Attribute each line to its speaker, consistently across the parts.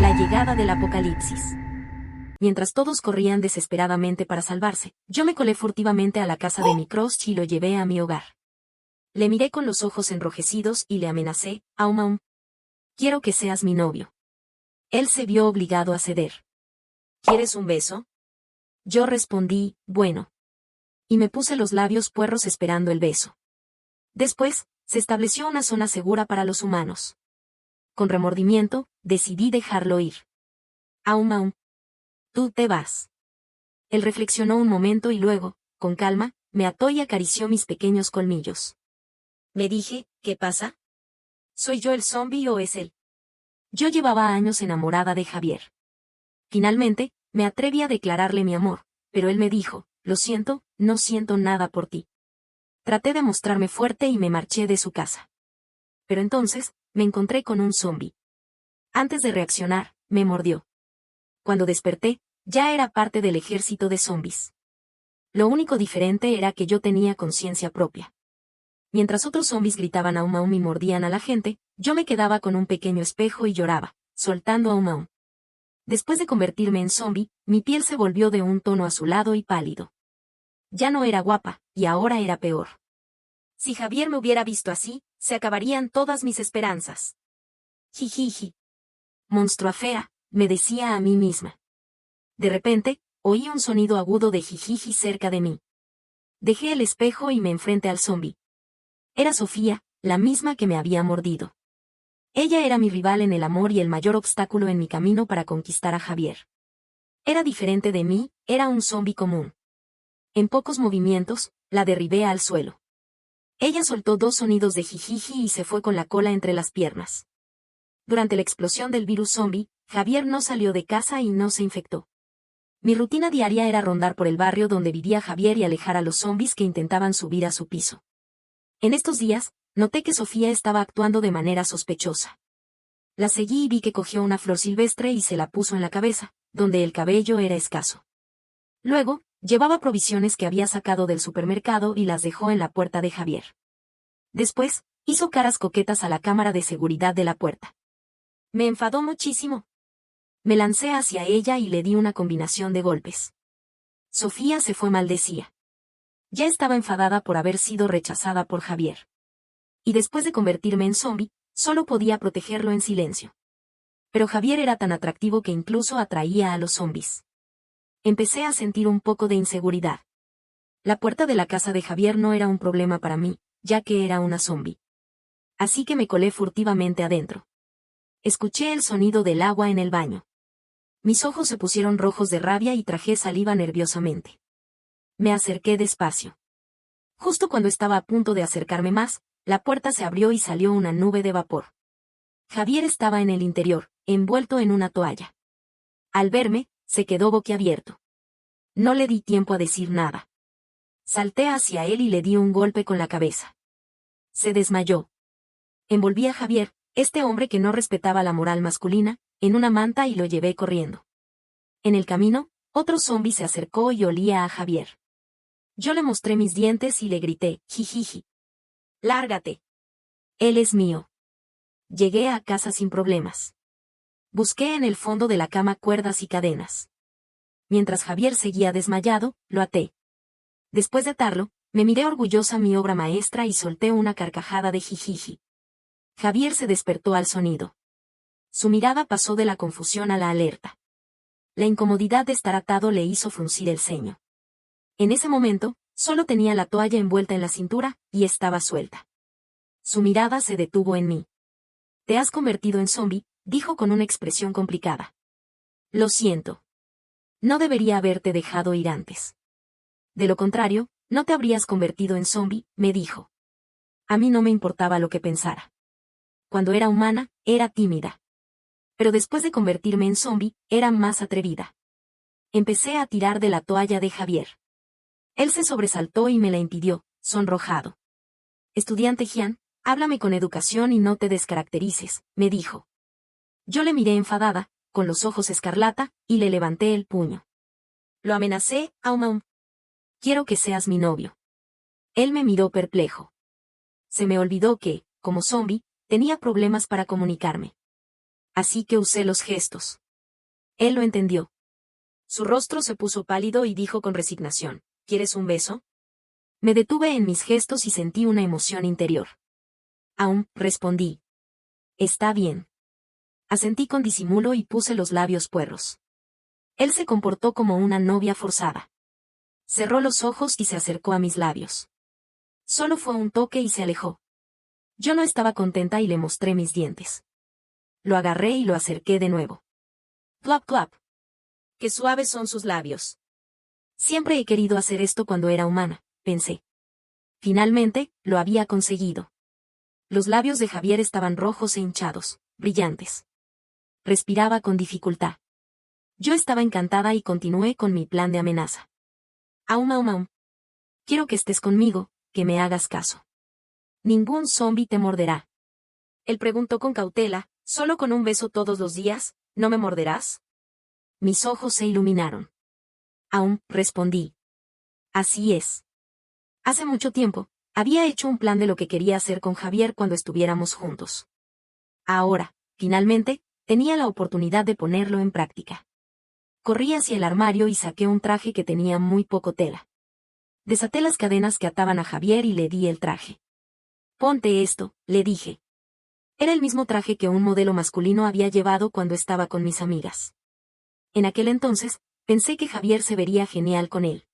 Speaker 1: La llegada del apocalipsis. Mientras todos corrían desesperadamente para salvarse, yo me colé furtivamente a la casa de mi crush y lo llevé a mi hogar. Le miré con los ojos enrojecidos y le amenacé, Aum Aum. Quiero que seas mi novio. Él se vio obligado a ceder. ¿Quieres un beso? Yo respondí, bueno. Y me puse los labios puerros esperando el beso. Después, se estableció una zona segura para los humanos. Con remordimiento, decidí dejarlo ir. Aum Aum. Tú te vas. Él reflexionó un momento y luego, con calma, me ató y acarició mis pequeños colmillos. Me dije, ¿qué pasa? ¿Soy yo el zombi o es él? Yo llevaba años enamorada de Javier. Finalmente, me atreví a declararle mi amor, pero él me dijo, lo siento, no siento nada por ti. Traté de mostrarme fuerte y me marché de su casa. Pero entonces, me encontré con un zombi. Antes de reaccionar, me mordió. Cuando desperté, ya era parte del ejército de zombis. Lo único diferente era que yo tenía conciencia propia. Mientras otros zombis gritaban Aum Aum y mordían a la gente, yo me quedaba con un pequeño espejo y lloraba, soltando Aum Aum. Después de convertirme en zombi, mi piel se volvió de un tono azulado y pálido. Ya no era guapa, y ahora era peor. Si Javier me hubiera visto así, se acabarían todas mis esperanzas. Jijiji. Monstrua fea, me decía a mí misma. De repente, oí un sonido agudo de jijiji cerca de mí. Dejé el espejo y me enfrenté al zombi. Era Sofía, la misma que me había mordido. Ella era mi rival en el amor y el mayor obstáculo en mi camino para conquistar a Javier. Era diferente de mí, era un zombi común. En pocos movimientos, la derribé al suelo. Ella soltó 2 sonidos de jijiji y se fue con la cola entre las piernas. Durante la explosión del virus zombi, Javier no salió de casa y no se infectó. Mi rutina diaria era rondar por el barrio donde vivía Javier y alejar a los zombis que intentaban subir a su piso. En estos días, noté que Sofía estaba actuando de manera sospechosa. La seguí y vi que cogió una flor silvestre y se la puso en la cabeza, donde el cabello era escaso. Luego, llevaba provisiones que había sacado del supermercado y las dejó en la puerta de Javier. Después, hizo caras coquetas a la cámara de seguridad de la puerta. Me enfadó muchísimo. Me lancé hacia ella y le di una combinación de golpes. Sofía se fue maldecía. Ya estaba enfadada por haber sido rechazada por Javier. Y después de convertirme en zombi, solo podía protegerlo en silencio. Pero Javier era tan atractivo que incluso atraía a los zombis. Empecé a sentir un poco de inseguridad. La puerta de la casa de Javier no era un problema para mí, ya que era una zombi. Así que me colé furtivamente adentro. Escuché el sonido del agua en el baño. Mis ojos se pusieron rojos de rabia y tragué saliva nerviosamente. Me acerqué despacio. Justo cuando estaba a punto de acercarme más, la puerta se abrió y salió una nube de vapor. Javier estaba en el interior, envuelto en una toalla. Al verme, se quedó boquiabierto. No le di tiempo a decir nada. Salté hacia él y le di un golpe con la cabeza. Se desmayó. Envolví a Javier, este hombre que no respetaba la moral masculina, en una manta y lo llevé corriendo. En el camino, otro zombi se acercó y olía a Javier. Yo le mostré mis dientes y le grité, jijiji. ¡Lárgate! Él es mío. Llegué a casa sin problemas. Busqué en el fondo de la cama cuerdas y cadenas. Mientras Javier seguía desmayado, lo até. Después de atarlo, me miré orgullosa mi obra maestra y solté una carcajada de jijiji. Javier se despertó al sonido. Su mirada pasó de la confusión a la alerta. La incomodidad de estar atado le hizo fruncir el ceño. En ese momento, solo tenía la toalla envuelta en la cintura, y estaba suelta. Su mirada se detuvo en mí. Te has convertido en zombi, dijo con una expresión complicada. Lo siento. No debería haberte dejado ir antes. De lo contrario, no te habrías convertido en zombi, me dijo. A mí no me importaba lo que pensara. Cuando era humana, era tímida. Pero después de convertirme en zombi, era más atrevida. Empecé a tirar de la toalla de Javier. Él se sobresaltó y me la impidió, sonrojado. Estudiante Jian, háblame con educación y no te descaracterices, me dijo. Yo le miré enfadada, con los ojos escarlata, y le levanté el puño. Lo amenacé, Aum Aum. Quiero que seas mi novio. Él me miró perplejo. Se me olvidó que, como zombi, tenía problemas para comunicarme. así que usé los gestos. Él lo entendió. Su rostro se puso pálido y dijo con resignación, ¿quieres un beso? Me detuve en mis gestos y sentí una emoción interior. Aún, respondí. Está bien. Asentí con disimulo y puse los labios puerros. Él se comportó como una novia forzada. Cerró los ojos y se acercó a mis labios. Solo fue un toque y se alejó. Yo no estaba contenta y le mostré mis dientes. Lo agarré y lo acerqué de nuevo. Clap clap. Qué suaves son sus labios. Siempre he querido hacer esto cuando era humana, pensé. Finalmente, lo había conseguido. Los labios de Javier estaban rojos e hinchados, brillantes. Respiraba con dificultad. Yo estaba encantada y continué con mi plan de amenaza. Aum aum aum. Quiero que estés conmigo, que me hagas caso. Ningún zombi te morderá. Él preguntó con cautela, ¿solo con un beso todos los días, no me morderás? Mis ojos se iluminaron. Aún, respondí. Así es. Hace mucho tiempo, había hecho un plan de lo que quería hacer con Javier cuando estuviéramos juntos. Ahora, finalmente, tenía la oportunidad de ponerlo en práctica. Corrí hacia el armario y saqué un traje que tenía muy poco tela. Desaté las cadenas que ataban a Javier y le di el traje. Ponte esto, le dije. Era el mismo traje que un modelo masculino había llevado cuando estaba con mis amigas. En aquel entonces, pensé que Javier se vería genial con él.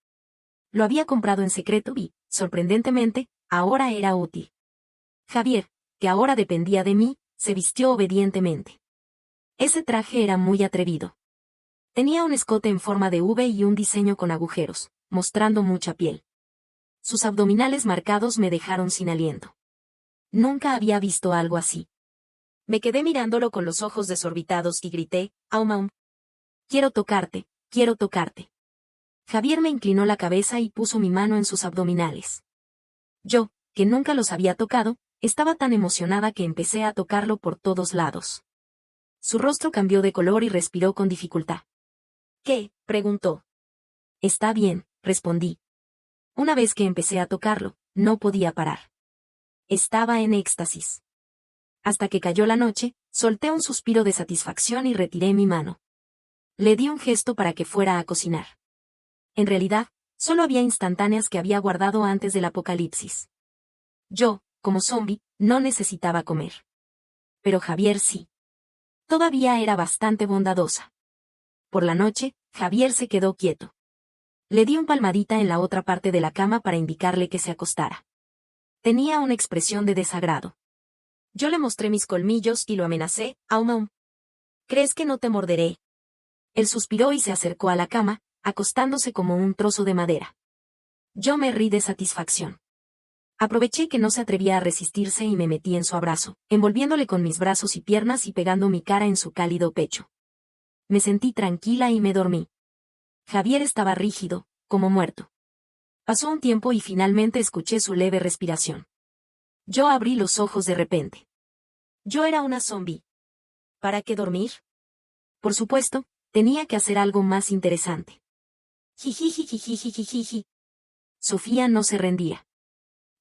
Speaker 1: Lo había comprado en secreto y, sorprendentemente, ahora era útil. Javier, que ahora dependía de mí, se vistió obedientemente. Ese traje era muy atrevido. Tenía un escote en forma de V y un diseño con agujeros, mostrando mucha piel. Sus abdominales marcados me dejaron sin aliento. Nunca había visto algo así. Me quedé mirándolo con los ojos desorbitados y grité, aum aum. Quiero tocarte, quiero tocarte. Javier me inclinó la cabeza y puso mi mano en sus abdominales. Yo, que nunca los había tocado, estaba tan emocionada que empecé a tocarlo por todos lados. Su rostro cambió de color y respiró con dificultad. ¿Qué? Preguntó. Está bien, respondí. Una vez que empecé a tocarlo, no podía parar. Estaba en éxtasis. Hasta que cayó la noche, solté un suspiro de satisfacción y retiré mi mano. Le di un gesto para que fuera a cocinar. En realidad, solo había instantáneas que había guardado antes del apocalipsis. Yo, como zombi, no necesitaba comer. Pero Javier sí. Todavía era bastante bondadosa. Por la noche, Javier se quedó quieto. Le di un palmadita en la otra parte de la cama para indicarle que se acostara. Tenía una expresión de desagrado. Yo le mostré mis colmillos y lo amenacé, aum aum. ¿Crees que no te morderé? Él suspiró y se acercó a la cama, acostándose como un trozo de madera. Yo me rí de satisfacción. Aproveché que no se atrevía a resistirse y me metí en su abrazo, envolviéndole con mis brazos y piernas y pegando mi cara en su cálido pecho. Me sentí tranquila y me dormí. Javier estaba rígido, como muerto. Pasó un tiempo y finalmente escuché su leve respiración. Yo abrí los ojos de repente. Yo era una zombi. ¿Para qué dormir? Por supuesto, tenía que hacer algo más interesante. Jijijijijijijiji. Sofía no se rendía.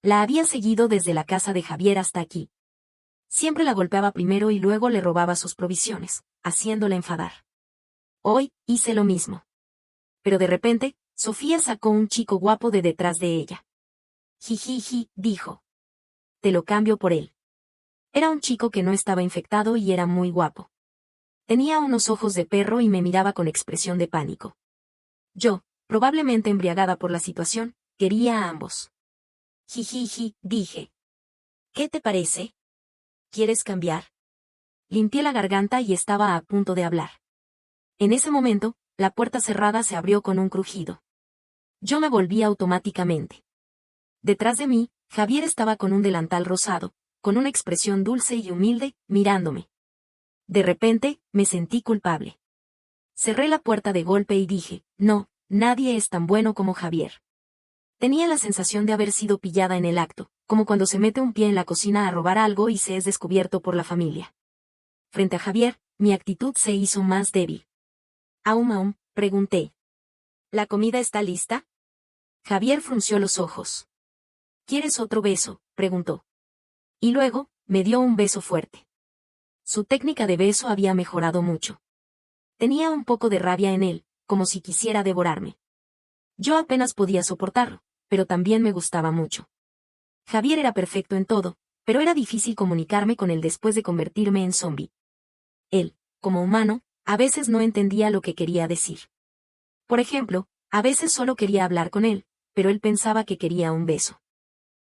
Speaker 1: La había seguido desde la casa de Javier hasta aquí. Siempre la golpeaba primero y luego le robaba sus provisiones, haciéndola enfadar. Hoy, hice lo mismo. Pero de repente, Sofía sacó un chico guapo de detrás de ella. Jijiji, dijo. Te lo cambio por él. Era un chico que no estaba infectado y era muy guapo. Tenía unos ojos de perro y me miraba con expresión de pánico. Yo, probablemente embriagada por la situación, quería a ambos. Jijiji, dije. ¿Qué te parece? ¿Quieres cambiar? Limpié la garganta y estaba a punto de hablar. En ese momento, la puerta cerrada se abrió con un crujido. Yo me volví automáticamente. Detrás de mí, Javier estaba con un delantal rosado, con una expresión dulce y humilde, mirándome. De repente, me sentí culpable. Cerré la puerta de golpe y dije, no, nadie es tan bueno como Javier. Tenía la sensación de haber sido pillada en el acto, como cuando se mete un pie en la cocina a robar algo y se es descubierto por la familia. Frente a Javier, mi actitud se hizo más débil. Aum aum, pregunté. ¿La comida está lista? Javier frunció los ojos. ¿Quieres otro beso?, preguntó. Y luego, me dio un beso fuerte. Su técnica de beso había mejorado mucho. Tenía un poco de rabia en él, como si quisiera devorarme. Yo apenas podía soportarlo, pero también me gustaba mucho. Javier era perfecto en todo, pero era difícil comunicarme con él después de convertirme en zombie. Él, como humano, a veces no entendía lo que quería decir. Por ejemplo, a veces solo quería hablar con él, pero él pensaba que quería un beso.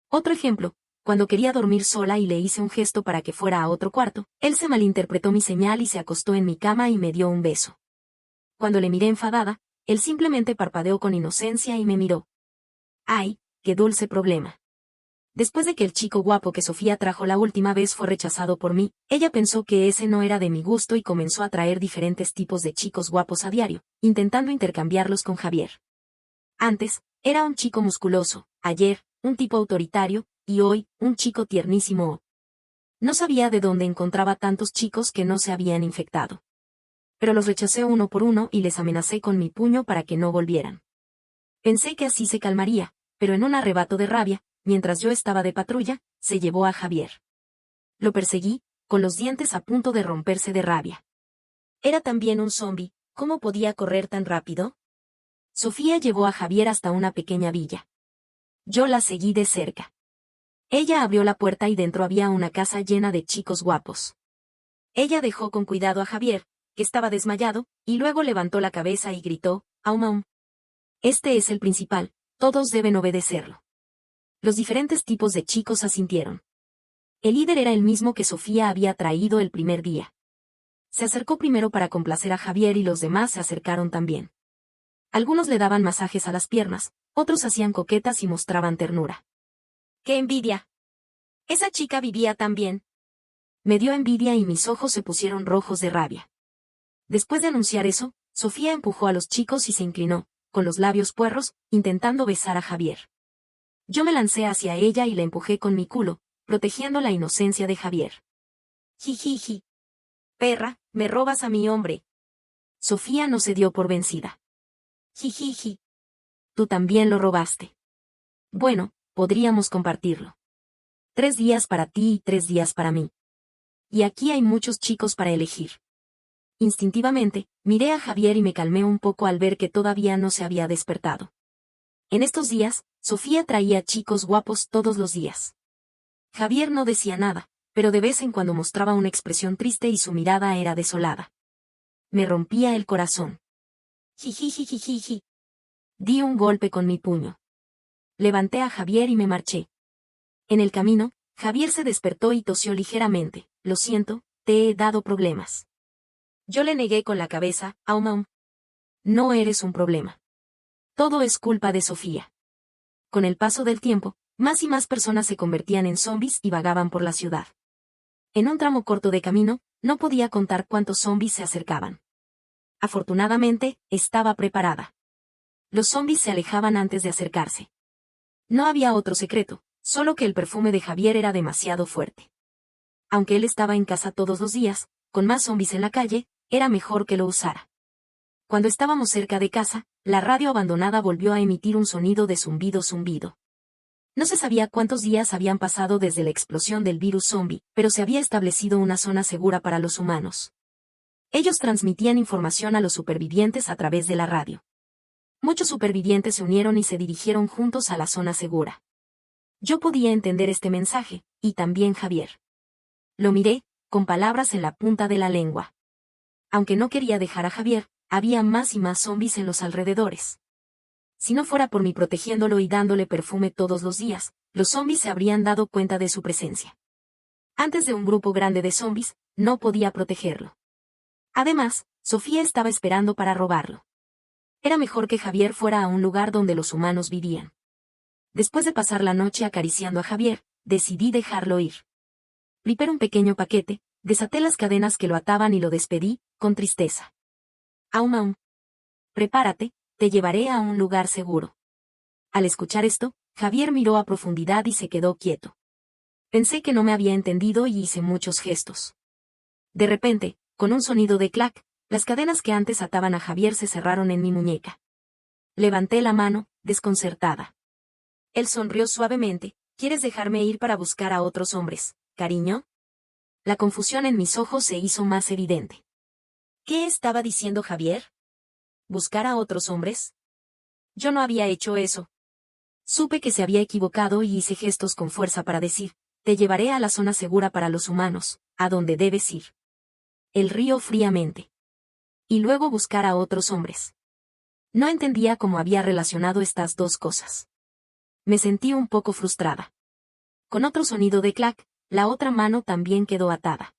Speaker 1: Otro ejemplo, cuando quería dormir sola y le hice un gesto para que fuera a otro cuarto, él se malinterpretó mi señal y se acostó en mi cama y me dio un beso. Cuando le miré enfadada, él simplemente parpadeó con inocencia y me miró. ¡Ay, qué dulce problema! Después de que el chico guapo que Sofía trajo la última vez fue rechazado por mí, ella pensó que ese no era de mi gusto y comenzó a traer diferentes tipos de chicos guapos a diario, intentando intercambiarlos con Javier. Antes, era un chico musculoso, ayer, un tipo autoritario, y hoy, un chico tiernísimo. No sabía de dónde encontraba tantos chicos que no se habían infectado. Pero los rechacé uno por uno y les amenacé con mi puño para que no volvieran. Pensé que así se calmaría, pero en un arrebato de rabia, mientras yo estaba de patrulla, se llevó a Javier. Lo perseguí, con los dientes a punto de romperse de rabia. Era también un zombi, ¿cómo podía correr tan rápido? Sofía llevó a Javier hasta una pequeña villa. Yo la seguí de cerca. Ella abrió la puerta y dentro había una casa llena de chicos guapos. Ella dejó con cuidado a Javier, que estaba desmayado, y luego levantó la cabeza y gritó, «Aum aum». Este es el principal, todos deben obedecerlo. Los diferentes tipos de chicos asintieron. El líder era el mismo que Sofía había traído el primer día. Se acercó primero para complacer a Javier y los demás se acercaron también. Algunos le daban masajes a las piernas, otros hacían coquetas y mostraban ternura. ¡Qué envidia! Esa chica vivía tan bien. Me dio envidia y mis ojos se pusieron rojos de rabia. Después de anunciar eso, Sofía empujó a los chicos y se inclinó, con los labios puerros, intentando besar a Javier. Yo me lancé hacia ella y la empujé con mi culo, protegiendo la inocencia de Javier. Jijiji. Perra, me robas a mi hombre. Sofía no se dio por vencida. Jijiji. Tú también lo robaste. Bueno, podríamos compartirlo. 3 días para ti y 3 días para mí. Y aquí hay muchos chicos para elegir. Instintivamente, miré a Javier y me calmé un poco al ver que todavía no se había despertado. En estos días, Sofía traía chicos guapos todos los días. Javier no decía nada, pero de vez en cuando mostraba una expresión triste y su mirada era desolada. Me rompía el corazón. Jijijijijiji. Di un golpe con mi puño. Levanté a Javier y me marché. En el camino, Javier se despertó y tosió ligeramente. Lo siento, te he dado problemas. Yo le negué con la cabeza, aum aum. No eres un problema. Todo es culpa de Sofía. Con el paso del tiempo, más y más personas se convertían en zombis y vagaban por la ciudad. En un tramo corto de camino, no podía contar cuántos zombis se acercaban. Afortunadamente, estaba preparada. Los zombis se alejaban antes de acercarse. No había otro secreto, solo que el perfume de Javier era demasiado fuerte. Aunque él estaba en casa todos los días, con más zombis en la calle, era mejor que lo usara. Cuando estábamos cerca de casa, la radio abandonada volvió a emitir un sonido de zumbido. No se sabía cuántos días habían pasado desde la explosión del virus zombie, pero se había establecido una zona segura para los humanos. Ellos transmitían información a los supervivientes a través de la radio. Muchos supervivientes se unieron y se dirigieron juntos a la zona segura. Yo podía entender este mensaje, y también Javier. Lo miré, con palabras en la punta de la lengua. Aunque no quería dejar a Javier, había más y más zombis en los alrededores. Si no fuera por mí protegiéndolo y dándole perfume todos los días, los zombis se habrían dado cuenta de su presencia. Antes de un grupo grande de zombis, no podía protegerlo. Además, Sofía estaba esperando para robarlo. Era mejor que Javier fuera a un lugar donde los humanos vivían. Después de pasar la noche acariciando a Javier, decidí dejarlo ir. Preparé un pequeño paquete, desaté las cadenas que lo ataban y lo despedí, con tristeza. Aum aum. Prepárate, te llevaré a un lugar seguro. Al escuchar esto, Javier miró a profundidad y se quedó quieto. Pensé que no me había entendido y hice muchos gestos. De repente, con un sonido de clac, las cadenas que antes ataban a Javier se cerraron en mi muñeca. Levanté la mano, desconcertada. Él sonrió suavemente. ¿Quieres dejarme ir para buscar a otros hombres, cariño? La confusión en mis ojos se hizo más evidente. ¿Qué estaba diciendo Javier? ¿Buscar a otros hombres? Yo no había hecho eso. Supe que se había equivocado y hice gestos con fuerza para decir, te llevaré a la zona segura para los humanos, a donde debes ir. Él rió fríamente. Y luego buscar a otros hombres. No entendía cómo había relacionado estas dos cosas. Me sentí un poco frustrada. Con otro sonido de clac, la otra mano también quedó atada.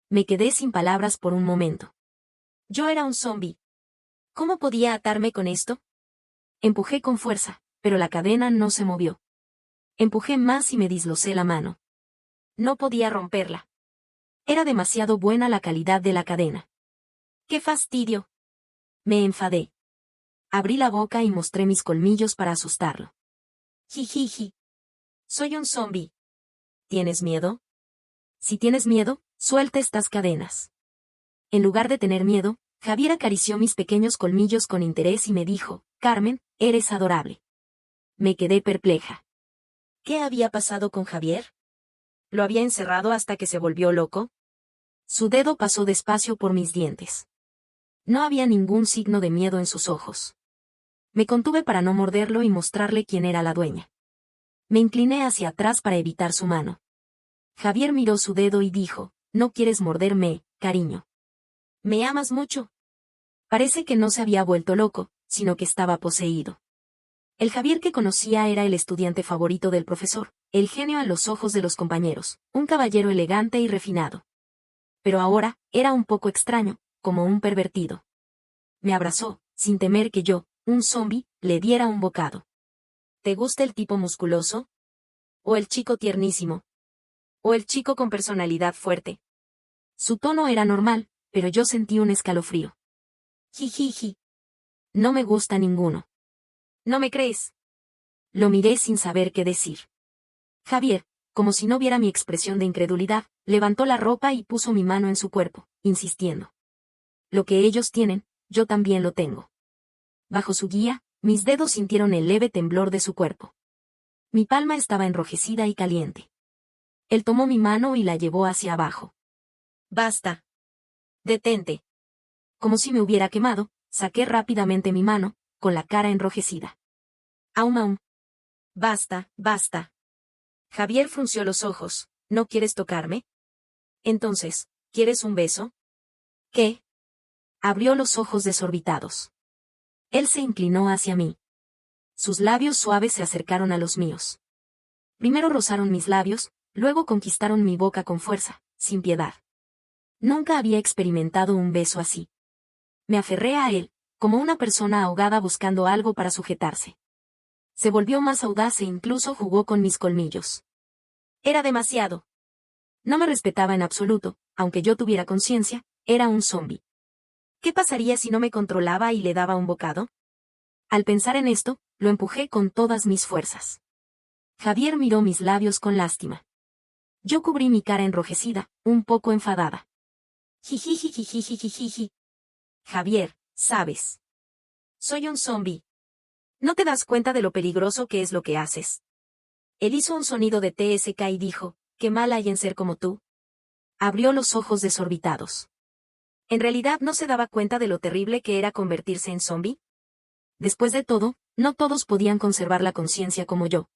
Speaker 1: Me quedé sin palabras por un momento. Yo era un zombi. ¿Cómo podía atarme con esto? Empujé con fuerza, pero la cadena no se movió. Empujé más y me dislocé la mano. No podía romperla. Era demasiado buena la calidad de la cadena. ¡Qué fastidio! Me enfadé. Abrí la boca y mostré mis colmillos para asustarlo. Jijiji. Soy un zombi. ¿Tienes miedo? Si tienes miedo, suelta estas cadenas. En lugar de tener miedo, Javier acarició mis pequeños colmillos con interés y me dijo, Carmen, eres adorable. Me quedé perpleja. ¿Qué había pasado con Javier? ¿Lo había encerrado hasta que se volvió loco? Su dedo pasó despacio por mis dientes. No había ningún signo de miedo en sus ojos. Me contuve para no morderlo y mostrarle quién era la dueña. Me incliné hacia atrás para evitar su mano. Javier miró su dedo y dijo, no quieres morderme, cariño. ¿Me amas mucho? Parece que no se había vuelto loco, sino que estaba poseído. El Javier que conocía era el estudiante favorito del profesor, el genio a los ojos de los compañeros, un caballero elegante y refinado. Pero ahora, era un poco extraño, como un pervertido. Me abrazó, sin temer que yo, un zombi, le diera un bocado. ¿Te gusta el tipo musculoso? ¿O el chico tiernísimo? ¿O el chico con personalidad fuerte? Su tono era normal, pero yo sentí un escalofrío. Jijiji. No me gusta ninguno. ¿No me crees? Lo miré sin saber qué decir. Javier, como si no viera mi expresión de incredulidad, levantó la ropa y puso mi mano en su cuerpo, insistiendo. Lo que ellos tienen, yo también lo tengo. Bajo su guía, mis dedos sintieron el leve temblor de su cuerpo. Mi palma estaba enrojecida y caliente. Él tomó mi mano y la llevó hacia abajo. Basta. Detente. Como si me hubiera quemado, saqué rápidamente mi mano, con la cara enrojecida. Aún aún. Basta, basta. Javier frunció los ojos. ¿No quieres tocarme? Entonces, ¿quieres un beso? ¿Qué? Abrió los ojos desorbitados. Él se inclinó hacia mí. Sus labios suaves se acercaron a los míos. Primero rozaron mis labios, luego conquistaron mi boca con fuerza, sin piedad. Nunca había experimentado un beso así. Me aferré a él, como una persona ahogada buscando algo para sujetarse. Se volvió más audaz e incluso jugó con mis colmillos. Era demasiado. No me respetaba en absoluto, aunque yo tuviera conciencia, era un zombi. ¿Qué pasaría si no me controlaba y le daba un bocado? Al pensar en esto, lo empujé con todas mis fuerzas. Javier miró mis labios con lástima. Yo cubrí mi cara enrojecida, un poco enfadada. Jijijijijijijiji. Javier, sabes. Soy un zombi. ¿No te das cuenta de lo peligroso que es lo que haces? Él hizo un sonido de TSK y dijo, ¿qué mal hay en ser como tú? Abrió los ojos desorbitados. ¿En realidad no se daba cuenta de lo terrible que era convertirse en zombi? Después de todo, no todos podían conservar la conciencia como yo.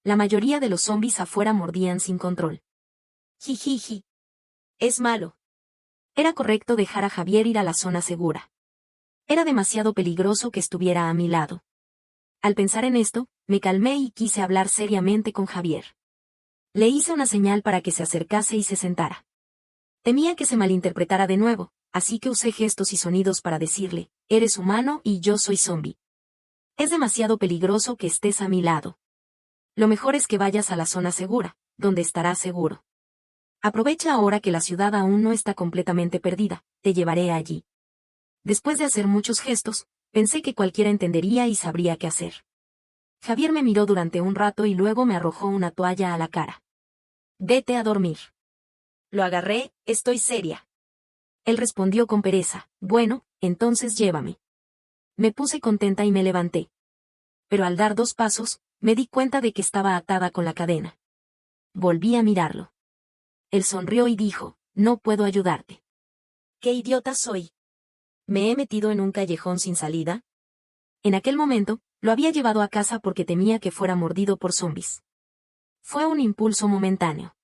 Speaker 1: La mayoría de los zombis afuera mordían sin control. Jijiji. Es malo. Era correcto dejar a Javier ir a la zona segura. Era demasiado peligroso que estuviera a mi lado. Al pensar en esto, me calmé y quise hablar seriamente con Javier. Le hice una señal para que se acercase y se sentara. Temía que se malinterpretara de nuevo, así que usé gestos y sonidos para decirle, eres humano y yo soy zombi. Es demasiado peligroso que estés a mi lado. Lo mejor es que vayas a la zona segura, donde estarás seguro. Aprovecha ahora que la ciudad aún no está completamente perdida, te llevaré allí. Después de hacer muchos gestos, pensé que cualquiera entendería y sabría qué hacer. Javier me miró durante un rato y luego me arrojó una toalla a la cara. Vete a dormir. Lo agarré, estoy seria. Él respondió con pereza, bueno, entonces llévame. Me puse contenta y me levanté. Pero al dar 2 pasos, me di cuenta de que estaba atada con la cadena. Volví a mirarlo. Él sonrió y dijo, no puedo ayudarte. ¿Qué idiota soy? ¿Me he metido en un callejón sin salida? En aquel momento, lo había llevado a casa porque temía que fuera mordido por zombis. Fue un impulso momentáneo.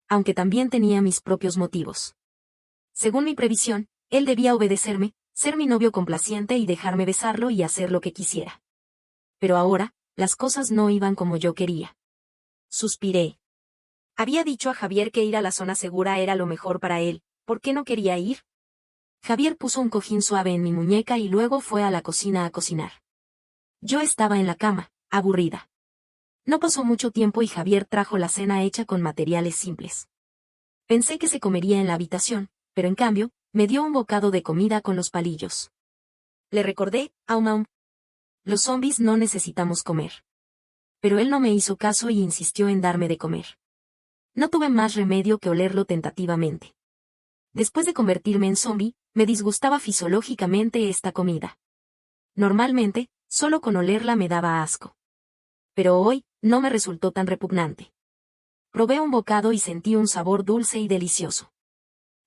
Speaker 1: Aunque también tenía mis propios motivos. Según mi previsión, él debía obedecerme, ser mi novio complaciente y dejarme besarlo y hacer lo que quisiera. Pero ahora, las cosas no iban como yo quería. Suspiré. Había dicho a Javier que ir a la zona segura era lo mejor para él, ¿por qué no quería ir? Javier puso un cojín suave en mi muñeca y luego fue a la cocina a cocinar. Yo estaba en la cama, aburrida. No pasó mucho tiempo y Javier trajo la cena hecha con materiales simples. Pensé que se comería en la habitación, pero en cambio, me dio un bocado de comida con los palillos. Le recordé, aum aum. Los zombis no necesitamos comer. Pero él no me hizo caso y insistió en darme de comer. No tuve más remedio que olerlo tentativamente. Después de convertirme en zombie, me disgustaba fisiológicamente esta comida. Normalmente, solo con olerla me daba asco. Pero hoy, no me resultó tan repugnante. Probé un bocado y sentí un sabor dulce y delicioso.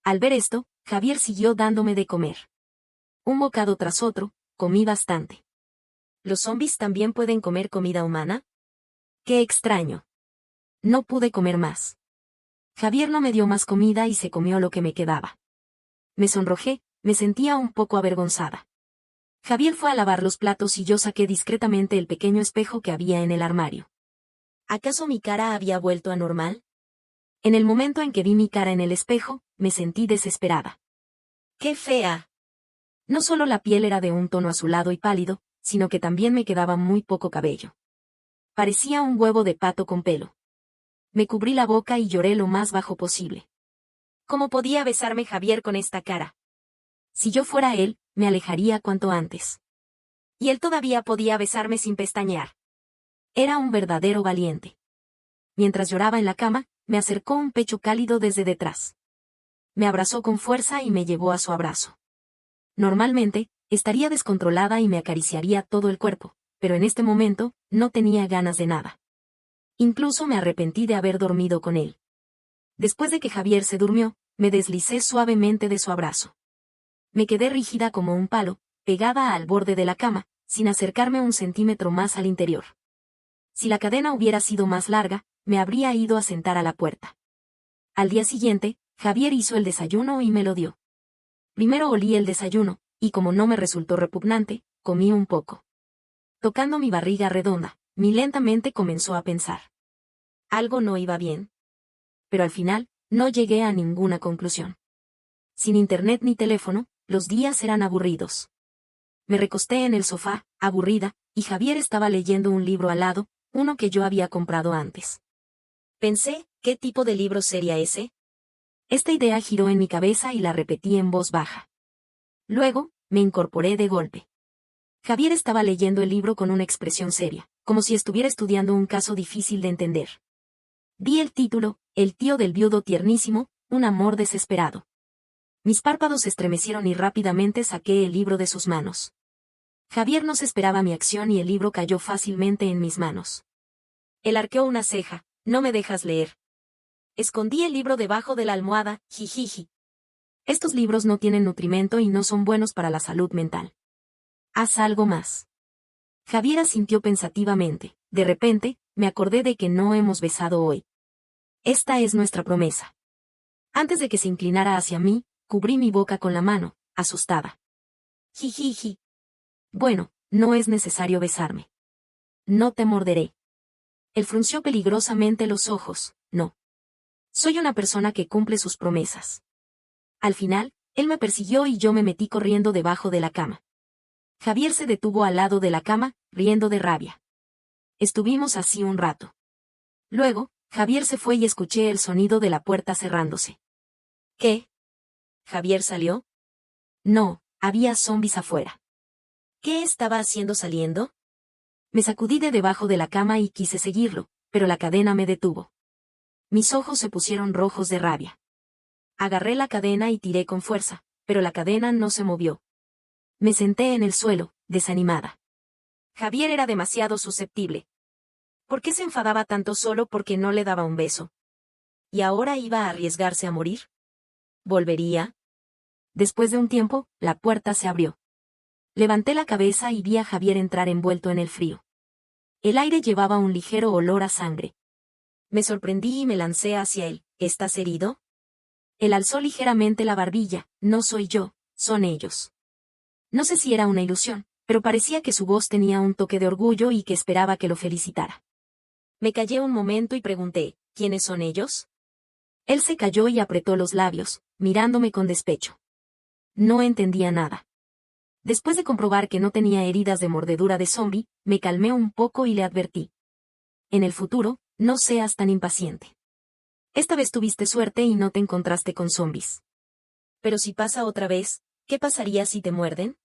Speaker 1: Al ver esto, Javier siguió dándome de comer. Un bocado tras otro, comí bastante. ¿Los zombis también pueden comer comida humana? ¡Qué extraño! No pude comer más. Javier no me dio más comida y se comió lo que me quedaba. Me sonrojé, me sentía un poco avergonzada. Javier fue a lavar los platos y yo saqué discretamente el pequeño espejo que había en el armario. ¿Acaso mi cara había vuelto anormal? En el momento en que vi mi cara en el espejo, me sentí desesperada. ¡Qué fea! No solo la piel era de un tono azulado y pálido, sino que también me quedaba muy poco cabello. Parecía un huevo de pato con pelo. Me cubrí la boca y lloré lo más bajo posible. ¿Cómo podía besarme Javier con esta cara? Si yo fuera él, me alejaría cuanto antes. Y él todavía podía besarme sin pestañear. Era un verdadero valiente. Mientras lloraba en la cama, me acercó un pecho cálido desde detrás. Me abrazó con fuerza y me llevó a su abrazo. Normalmente, estaría descontrolada y me acariciaría todo el cuerpo, pero en este momento, no tenía ganas de nada. Incluso me arrepentí de haber dormido con él. Después de que Javier se durmió, me deslicé suavemente de su abrazo. Me quedé rígida como un palo, pegada al borde de la cama, sin acercarme un centímetro más al interior. Si la cadena hubiera sido más larga, me habría ido a sentar a la puerta. Al día siguiente, Javier hizo el desayuno y me lo dio. Primero olí el desayuno, y como no me resultó repugnante, comí un poco. Tocando mi barriga redonda, mi lentamente comenzó a pensar. Algo no iba bien. Pero al final, no llegué a ninguna conclusión. Sin internet ni teléfono, los días eran aburridos. Me recosté en el sofá, aburrida, y Javier estaba leyendo un libro al lado, uno que yo había comprado antes. Pensé, ¿qué tipo de libro sería ese? Esta idea giró en mi cabeza y la repetí en voz baja. Luego, me incorporé de golpe. Javier estaba leyendo el libro con una expresión seria, como si estuviera estudiando un caso difícil de entender. Vi el título, El tío del viudo tiernísimo, un amor desesperado. Mis párpados se estremecieron y rápidamente saqué el libro de sus manos. Javier no se esperaba mi acción y el libro cayó fácilmente en mis manos. Él arqueó una ceja, ¿no me dejas leer? Escondí el libro debajo de la almohada, jijiji. Estos libros no tienen nutrimento y no son buenos para la salud mental. Haz algo más. Javier asintió pensativamente. De repente, me acordé de que no hemos besado hoy. Esta es nuestra promesa. Antes de que se inclinara hacia mí, cubrí mi boca con la mano, asustada. Jijiji. Bueno, no es necesario besarme. No te morderé. Él frunció peligrosamente los ojos. No. Soy una persona que cumple sus promesas. Al final, él me persiguió y yo me metí corriendo debajo de la cama. Javier se detuvo al lado de la cama, riendo de rabia. Estuvimos así un rato. Luego, Javier se fue y escuché el sonido de la puerta cerrándose. ¿Qué? ¿Javier salió? No, había zombis afuera. ¿Qué estaba haciendo saliendo? Me sacudí de debajo de la cama y quise seguirlo, pero la cadena me detuvo. Mis ojos se pusieron rojos de rabia. Agarré la cadena y tiré con fuerza, pero la cadena no se movió. Me senté en el suelo, desanimada. Javier era demasiado susceptible. ¿Por qué se enfadaba tanto solo porque no le daba un beso? ¿Y ahora iba a arriesgarse a morir? ¿Volvería? Después de un tiempo, la puerta se abrió. Levanté la cabeza y vi a Javier entrar envuelto en el frío. El aire llevaba un ligero olor a sangre. Me sorprendí y me lancé hacia él. ¿Estás herido? Él alzó ligeramente la barbilla. No soy yo, son ellos. No sé si era una ilusión, pero parecía que su voz tenía un toque de orgullo y que esperaba que lo felicitara. Me callé un momento y pregunté, ¿quiénes son ellos? Él se calló y apretó los labios, mirándome con despecho. No entendía nada. Después de comprobar que no tenía heridas de mordedura de zombi, me calmé un poco y le advertí. En el futuro, no seas tan impaciente. Esta vez tuviste suerte y no te encontraste con zombis. Pero si pasa otra vez, ¿qué pasaría si te muerden?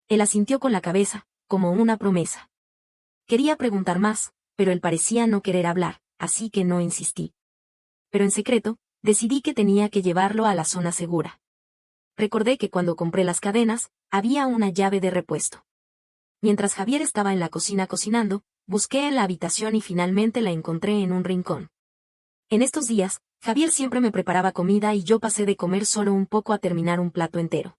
Speaker 1: Él asintió con la cabeza, como una promesa. Quería preguntar más, pero él parecía no querer hablar, así que no insistí. Pero en secreto, decidí que tenía que llevarlo a la zona segura. Recordé que cuando compré las cadenas, había una llave de repuesto. Mientras Javier estaba en la cocina cocinando, busqué en la habitación y finalmente la encontré en un rincón. En estos días, Javier siempre me preparaba comida y yo pasé de comer solo un poco a terminar un plato entero.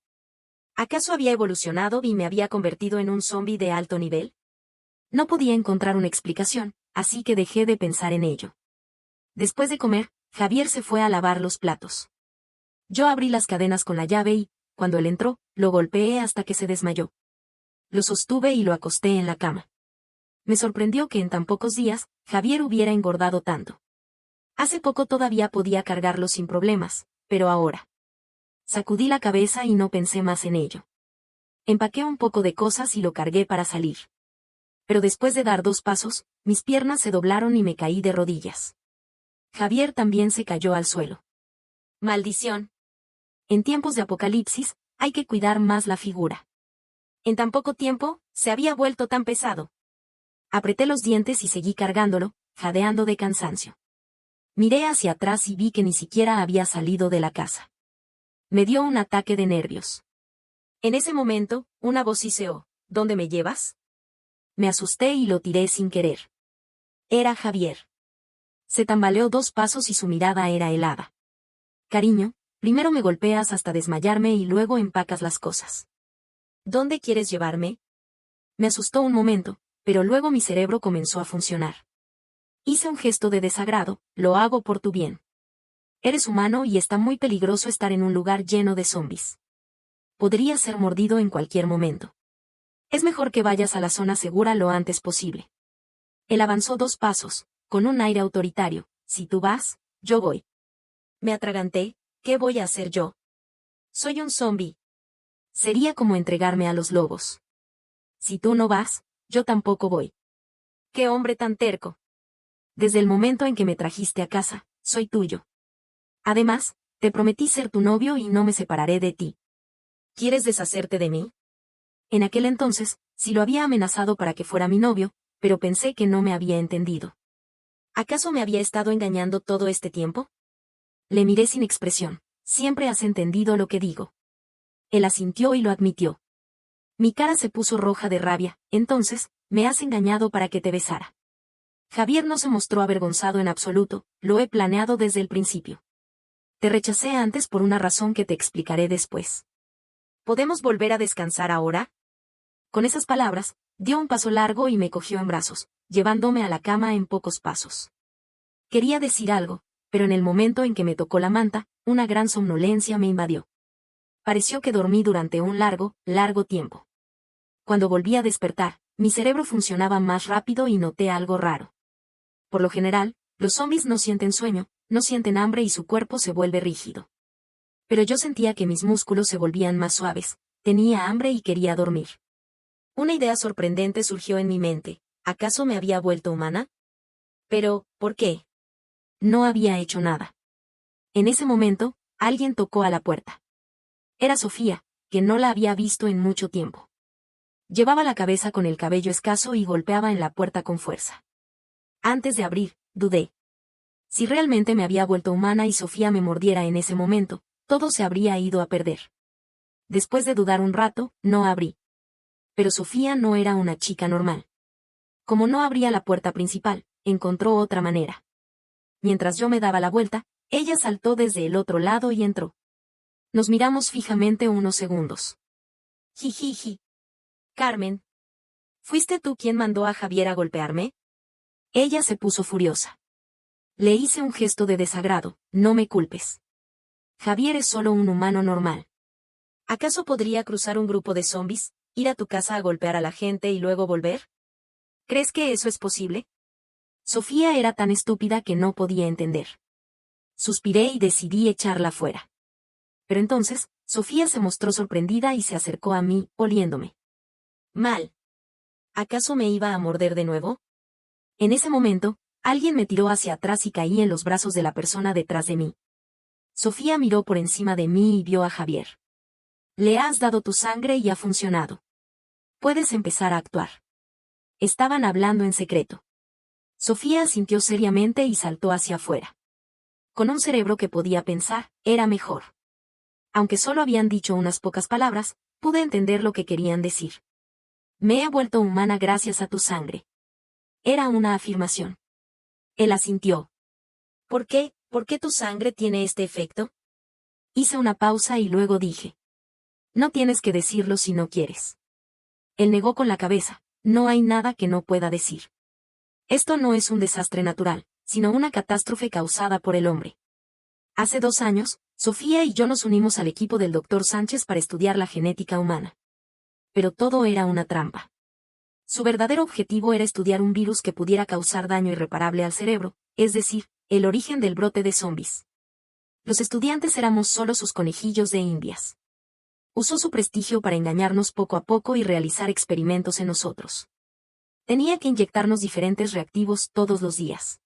Speaker 1: ¿Acaso había evolucionado y me había convertido en un zombi de alto nivel? No podía encontrar una explicación, así que dejé de pensar en ello. Después de comer, Javier se fue a lavar los platos. Yo abrí las cadenas con la llave y, cuando él entró, lo golpeé hasta que se desmayó. Lo sostuve y lo acosté en la cama. Me sorprendió que en tan pocos días, Javier hubiera engordado tanto. Hace poco todavía podía cargarlo sin problemas, pero ahora. Sacudí la cabeza y no pensé más en ello. Empaqué un poco de cosas y lo cargué para salir. Pero después de dar 2 pasos, mis piernas se doblaron y me caí de rodillas. Javier también se cayó al suelo. ¡Maldición! En tiempos de apocalipsis, hay que cuidar más la figura. En tan poco tiempo, se había vuelto tan pesado. Apreté los dientes y seguí cargándolo, jadeando de cansancio. Miré hacia atrás y vi que ni siquiera había salido de la casa. Me dio un ataque de nervios. En ese momento, una voz hiceó, ¿dónde me llevas? Me asusté y lo tiré sin querer. Era Javier. Se tambaleó 2 pasos y su mirada era helada. Cariño, primero me golpeas hasta desmayarme y luego empacas las cosas. ¿Dónde quieres llevarme? Me asustó un momento, pero luego mi cerebro comenzó a funcionar. Hice un gesto de desagrado, lo hago por tu bien. Eres humano y está muy peligroso estar en un lugar lleno de zombis. Podría ser mordido en cualquier momento. Es mejor que vayas a la zona segura lo antes posible. Él avanzó 2 pasos, con un aire autoritario. Si tú vas, yo voy. Me atraganté, ¿qué voy a hacer yo? Soy un zombi. Sería como entregarme a los lobos. Si tú no vas, yo tampoco voy. ¡Qué hombre tan terco! Desde el momento en que me trajiste a casa, soy tuyo. Además, te prometí ser tu novio y no me separaré de ti. ¿Quieres deshacerte de mí? En aquel entonces, sí lo había amenazado para que fuera mi novio, pero pensé que no me había entendido. ¿Acaso me había estado engañando todo este tiempo? Le miré sin expresión. Siempre has entendido lo que digo. Él asintió y lo admitió. Mi cara se puso roja de rabia. Entonces, me has engañado para que te besara. Javier no se mostró avergonzado en absoluto, lo he planeado desde el principio. Te rechacé antes por una razón que te explicaré después. ¿Podemos volver a descansar ahora? Con esas palabras, dio un paso largo y me cogió en brazos, llevándome a la cama en pocos pasos. Quería decir algo, pero en el momento en que me tocó la manta, una gran somnolencia me invadió. Pareció que dormí durante un largo, largo tiempo. Cuando volví a despertar, mi cerebro funcionaba más rápido y noté algo raro. Por lo general, los zombis no sienten sueño, no sienten hambre y su cuerpo se vuelve rígido. Pero yo sentía que mis músculos se volvían más suaves, tenía hambre y quería dormir. Una idea sorprendente surgió en mi mente. ¿Acaso me había vuelto humana? Pero, ¿por qué? No había hecho nada. En ese momento, alguien tocó a la puerta. Era Sofía, que no la había visto en mucho tiempo. Llevaba la cabeza con el cabello escaso y golpeaba en la puerta con fuerza. Antes de abrir, dudé. Si realmente me había vuelto humana y Sofía me mordiera en ese momento, todo se habría ido a perder. Después de dudar un rato, no abrí. Pero Sofía no era una chica normal. Como no abría la puerta principal, encontró otra manera. Mientras yo me daba la vuelta, Ella saltó desde el otro lado y entró. Nos miramos fijamente unos segundos. Jijiji. Carmen. ¿Fuiste tú quien mandó a Javier a golpearme? Ella se puso furiosa. Le hice un gesto de desagrado, no me culpes. Javier es solo un humano normal. ¿Acaso podría cruzar un grupo de zombies, ir a tu casa a golpear a la gente y luego volver? ¿Crees que eso es posible? Sofía era tan estúpida que no podía entender. Suspiré y decidí echarla fuera. Pero entonces, Sofía se mostró sorprendida y se acercó a mí, oliéndome mal. ¿Acaso me iba a morder de nuevo? En ese momento, alguien me tiró hacia atrás y caí en los brazos de la persona detrás de mí. Sofía miró por encima de mí y vio a Javier. Le has dado tu sangre y ha funcionado. Puedes empezar a actuar. Estaban hablando en secreto. Sofía asintió seriamente y saltó hacia afuera. Con un cerebro que podía pensar, era mejor. Aunque solo habían dicho unas pocas palabras, pude entender lo que querían decir. Me he vuelto humana gracias a tu sangre. Era una afirmación. Él asintió. ¿Por qué? ¿Por qué tu sangre tiene este efecto? Hice una pausa y luego dije. No tienes que decirlo si no quieres. Él negó con la cabeza. No hay nada que no pueda decir. Esto no es un desastre natural, sino una catástrofe causada por el hombre. Hace 2 años, Sofía y yo nos unimos al equipo del Dr. Sánchez para estudiar la genética humana. Pero todo era una trampa. Su verdadero objetivo era estudiar un virus que pudiera causar daño irreparable al cerebro, es decir, el origen del brote de zombies. Los estudiantes éramos solo sus conejillos de indias. Usó su prestigio para engañarnos poco a poco y realizar experimentos en nosotros. Tenía que inyectarnos diferentes reactivos todos los días.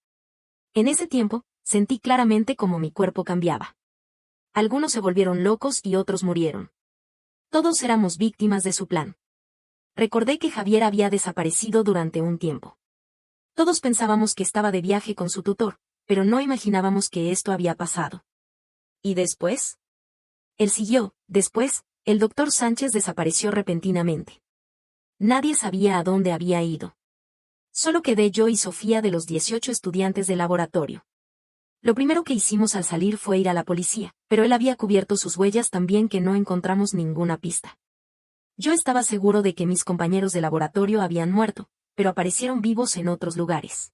Speaker 1: En ese tiempo, sentí claramente cómo mi cuerpo cambiaba. Algunos se volvieron locos y otros murieron. Todos éramos víctimas de su plan. Recordé que Javier había desaparecido durante un tiempo. Todos pensábamos que estaba de viaje con su tutor, pero no imaginábamos que esto había pasado. ¿Y después? Él siguió. Después, el doctor Sánchez desapareció repentinamente. Nadie sabía a dónde había ido. Solo quedé yo y Sofía de los 18 estudiantes del laboratorio. Lo primero que hicimos al salir fue ir a la policía, pero él había cubierto sus huellas tan bien que no encontramos ninguna pista. Yo estaba seguro de que mis compañeros de laboratorio habían muerto, pero aparecieron vivos en otros lugares.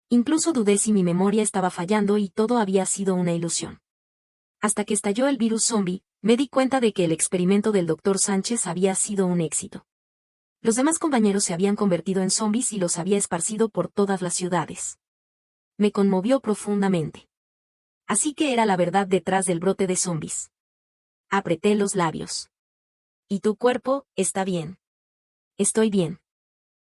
Speaker 1: Incluso dudé si mi memoria estaba fallando y todo había sido una ilusión. Hasta que estalló el virus zombie, me di cuenta de que el experimento del Dr. Sánchez había sido un éxito. Los demás compañeros se habían convertido en zombies y los había esparcido por todas las ciudades. Me conmovió profundamente. Así que era la verdad detrás del brote de zombies. Apreté los labios. ¿Y tu cuerpo, está bien? Estoy bien.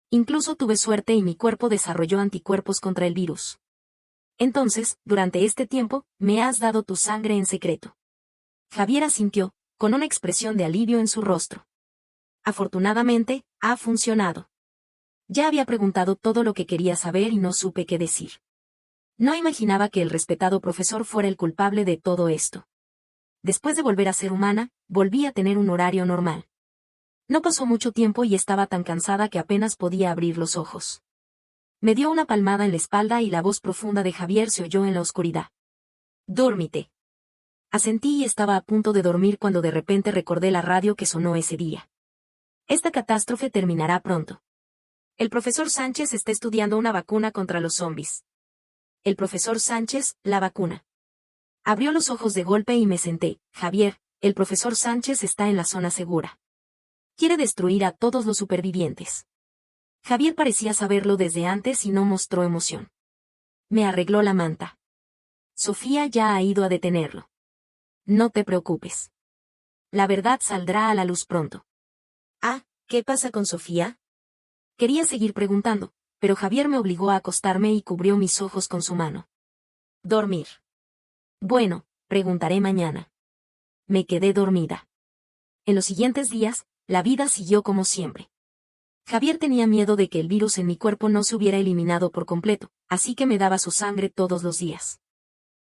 Speaker 1: Incluso tuve suerte y mi cuerpo desarrolló anticuerpos contra el virus. Entonces, durante este tiempo, me has dado tu sangre en secreto. Javier asintió, con una expresión de alivio en su rostro. Afortunadamente, ha funcionado. Ya había preguntado todo lo que quería saber y no supe qué decir. No imaginaba que el respetado profesor fuera el culpable de todo esto. Después de volver a ser humana, volví a tener un horario normal. No pasó mucho tiempo y estaba tan cansada que apenas podía abrir los ojos. Me dio una palmada en la espalda y la voz profunda de Javier se oyó en la oscuridad. «Dórmite». Asentí y estaba a punto de dormir cuando de repente recordé la radio que sonó ese día. Esta catástrofe terminará pronto. El profesor Sánchez está estudiando una vacuna contra los zombies. El profesor Sánchez, la vacuna. Abrió los ojos de golpe y me senté. Javier, el profesor Sánchez está en la zona segura. Quiere destruir a todos los supervivientes. Javier parecía saberlo desde antes y no mostró emoción. Me arregló la manta. Sofía ya ha ido a detenerlo. No te preocupes. La verdad saldrá a la luz pronto. Ah, ¿qué pasa con Sofía? Quería seguir preguntando, pero Javier me obligó a acostarme y cubrió mis ojos con su mano. Dormir. Bueno, preguntaré mañana. Me quedé dormida. En los siguientes días, la vida siguió como siempre. Javier tenía miedo de que el virus en mi cuerpo no se hubiera eliminado por completo, así que me daba su sangre todos los días.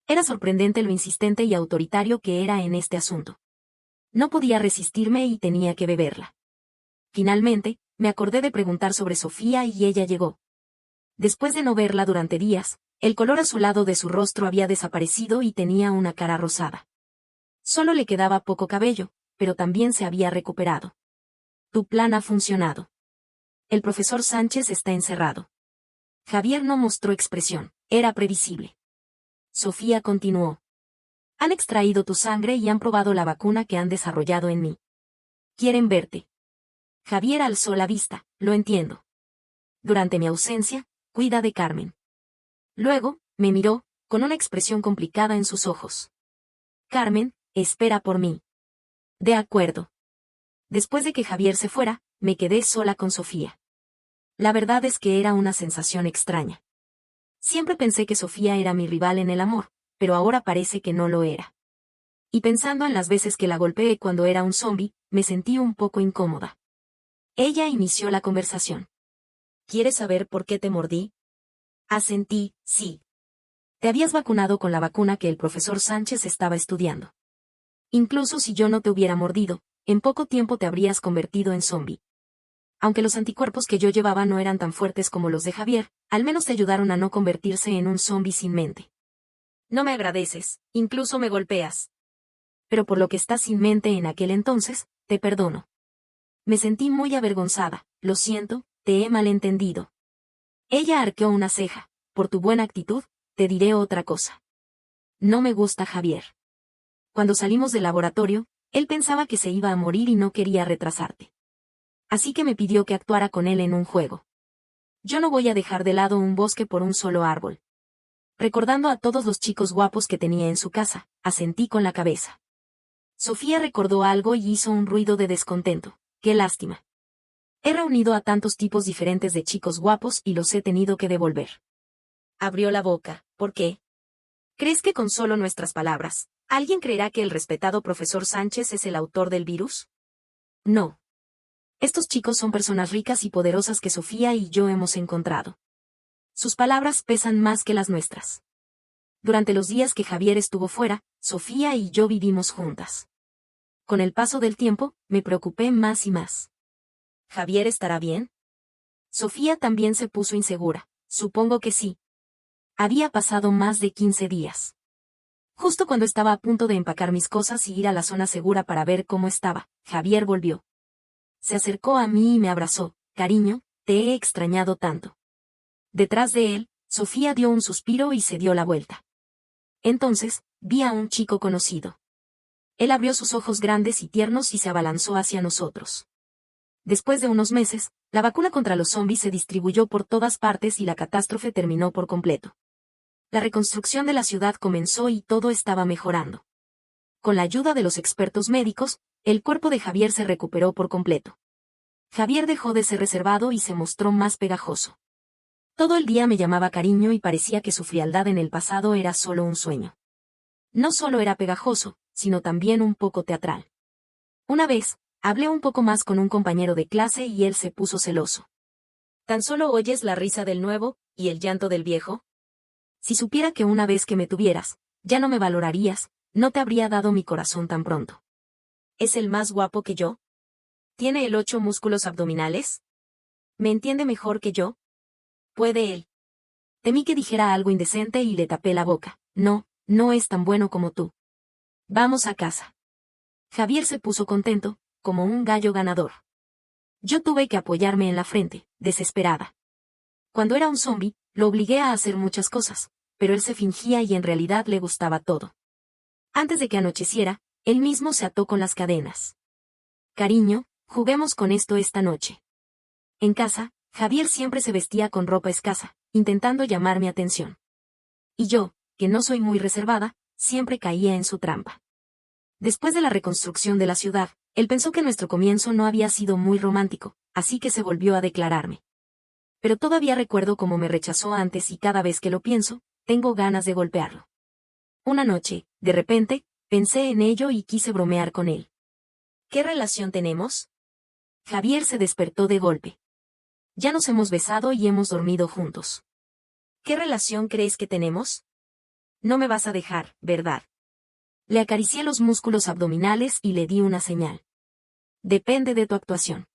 Speaker 1: Era sorprendente lo insistente y autoritario que era en este asunto. No podía resistirme y tenía que beberla. Finalmente, me acordé de preguntar sobre Sofía y ella llegó. Después de no verla durante días, El color azulado de su rostro había desaparecido y tenía una cara rosada. Solo le quedaba poco cabello, pero también se había recuperado. Tu plan ha funcionado. El profesor Sánchez está encerrado. Javier no mostró expresión, era previsible. Sofía continuó. Han extraído tu sangre y han probado la vacuna que han desarrollado en mí. Quieren verte. Javier alzó la vista, lo entiendo. Durante mi ausencia, cuida de Carmen. Luego, me miró, con una expresión complicada en sus ojos. Carmen, espera por mí. De acuerdo. Después de que Javier se fuera, me quedé sola con Sofía. La verdad es que era una sensación extraña. Siempre pensé que Sofía era mi rival en el amor, pero ahora parece que no lo era. Y pensando en las veces que la golpeé cuando era un zombi, me sentí un poco incómoda. Ella inició la conversación. ¿Quieres saber por qué te mordí? Asentí, sí. Te habías vacunado con la vacuna que el profesor Sánchez estaba estudiando. Incluso si yo no te hubiera mordido, en poco tiempo te habrías convertido en zombi. Aunque los anticuerpos que yo llevaba no eran tan fuertes como los de Javier, al menos te ayudaron a no convertirse en un zombi sin mente. No me agradeces, incluso me golpeas. Pero por lo que estás sin mente en aquel entonces, te perdono. Me sentí muy avergonzada, lo siento, te he malentendido. Ella arqueó una ceja, por tu buena actitud, te diré otra cosa. No me gusta Javier. Cuando salimos del laboratorio, él pensaba que se iba a morir y no quería retrasarte. Así que me pidió que actuara con él en un juego. Yo no voy a dejar de lado un bosque por un solo árbol. Recordando a todos los chicos guapos que tenía en su casa, asentí con la cabeza. Sofía recordó algo y hizo un ruido de descontento. Qué lástima. He reunido a tantos tipos diferentes de chicos guapos y los he tenido que devolver. Abrió la boca. ¿Por qué? ¿Crees que con solo nuestras palabras, alguien creerá que el respetado profesor Sánchez es el autor del virus? No. Estos chicos son personas ricas y poderosas que Sofía y yo hemos encontrado. Sus palabras pesan más que las nuestras. Durante los días que Javier estuvo fuera, Sofía y yo vivimos juntas. Con el paso del tiempo, me preocupé más y más. ¿Javier estará bien? Sofía también se puso insegura. Supongo que sí. Había pasado más de 15 días. Justo cuando estaba a punto de empacar mis cosas y ir a la zona segura para ver cómo estaba, Javier volvió. Se acercó a mí y me abrazó. Cariño, te he extrañado tanto. Detrás de él, Sofía dio un suspiro y se dio la vuelta. Entonces, vi a un chico conocido. Él abrió sus ojos grandes y tiernos y se abalanzó hacia nosotros. Después de unos meses, la vacuna contra los zombies se distribuyó por todas partes y la catástrofe terminó por completo. La reconstrucción de la ciudad comenzó y todo estaba mejorando. Con la ayuda de los expertos médicos, el cuerpo de Javier se recuperó por completo. Javier dejó de ser reservado y se mostró más pegajoso. Todo el día me llamaba cariño y parecía que su frialdad en el pasado era solo un sueño. No solo era pegajoso, sino también un poco teatral. Una vez, hablé un poco más con un compañero de clase y él se puso celoso. ¿Tan solo oyes la risa del nuevo, y el llanto del viejo? Si supiera que una vez que me tuvieras, ya no me valorarías, no te habría dado mi corazón tan pronto. ¿Es el más guapo que yo? ¿Tiene el 8 músculos abdominales? ¿Me entiende mejor que yo? ¿Puede él? Temí que dijera algo indecente y le tapé la boca. No, no es tan bueno como tú. Vamos a casa. Javier se puso contento, como un gallo ganador. Yo tuve que apoyarme en la frente, desesperada. Cuando era un zombi, lo obligué a hacer muchas cosas, pero él se fingía y en realidad le gustaba todo. Antes de que anocheciera, él mismo se ató con las cadenas. Cariño, juguemos con esto esta noche. En casa, Javier siempre se vestía con ropa escasa, intentando llamar mi atención. Y yo, que no soy muy reservada, siempre caía en su trampa. Después de la reconstrucción de la ciudad, él pensó que nuestro comienzo no había sido muy romántico, así que se volvió a declararme. Pero todavía recuerdo cómo me rechazó antes y cada vez que lo pienso, tengo ganas de golpearlo. Una noche, de repente, pensé en ello y quise bromear con él. ¿Qué relación tenemos? Javier se despertó de golpe. Ya nos hemos besado y hemos dormido juntos. ¿Qué relación crees que tenemos? No me vas a dejar, ¿verdad? Le acaricié los músculos abdominales y le di una señal. Depende de tu actuación.